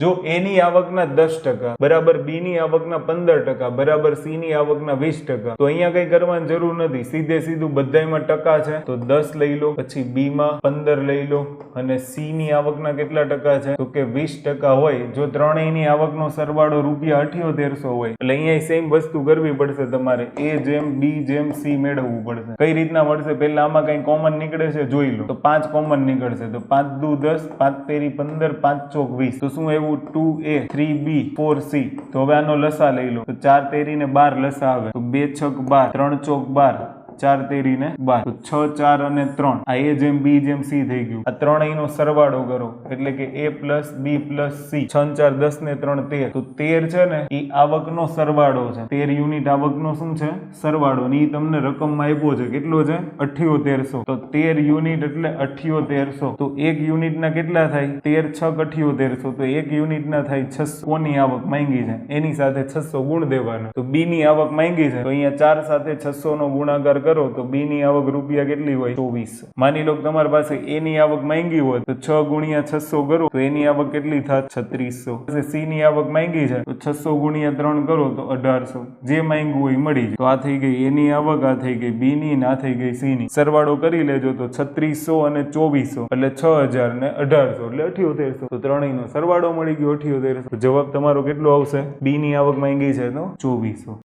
જો એ ની આવકના 10% બરાબર બી ની આવકના 15% બરાબર સી ની આવકના 20%, તો અહીંયા કઈ કરવાની જરૂર નથી, સીધે સીધું બધાયમાં ટકા છે તો 10 લઈ લો, પછી બી માં 15 લઈ લો, અને સી ની આવકના કેટલા ટકા છે તો કે 20% હોય. જો ત્રણેયની આવકનો સરવાળો રૂપિયા 7800 હોય એટલે અહીંયા સેમ વસ્તુ કરવી પડશે તમારે, એ જેમ બી જેમ સી મેળવવું પડશે. કઈ રીતના મળશે? પહેલા આમાં કઈ કોમન નીકળે છે જોઈ લો, તો 5 કોમન નીકળશે, તો 5 દુ 10, 5 તેરી 15, 5 ચોક 20, તો શું એવું 2a 3b 4c. તો હવે આનો લસા લઈ લો, તો 4 તેરી ને 12 લસા આવે, તો 2 છક 12, 3 ચોક 12, 4 તેરી ને 12, તો 6 4 અને 3, આ એ જેમ બી જેમ સી થઈ ગયું. આ ત્રણેયનો સરવાળો કરો એટલે કે a plus B plus C, 6 4 10 ને 3 13, તો 13 છે ને એ આવકનો સરવાળો છે, 13 યુનિટ આવકનો શું છે? સરવાળો. ને એ તમને રકમમાં આપ્યો છે, કેટલો છે? 7800. તો 13 યુનિટ એટલે 7800, તો 1 યુનિટના કેટલા થાય? 13 છક 7800, તો 1 યુનિટના થાય 600. કોની આવક માંગી છે એની સાથે 600 ગુણ દેવાના. તો બી ની આવક માંગી છે તો અહીંયા 4 સાથે 600 નો ગુણાકાર કરો તો બી ની આવક રૂપિયા કેટલી હોય? 2400. માની લો તમારી પાસે એ ની આવક માંગી હોય તો 6 ગુણ્યા 600 કરો તો એની આવક કેટલી થાય? 3600. સી ની આવક માંગી છે તો 600 ગુણ્યા 3 કરો તો 1800. જે માંગ્યું હોય મળી જાય. તો આ થઈ ગઈ એની આવક, આ થઈ ગઈ બી ની, આ થઈ ગઈ સી ની. સરવાળો કરી લેજો તો 3600 અને 2400 એટલે 6000 ને 1800 એટલે 7800. તો ત્રણેયનો સરવાળો મળી ગયો 7800. જવાબ તમારો કેટલો આવશે? બી ની આવક માંગી છે તો 2400.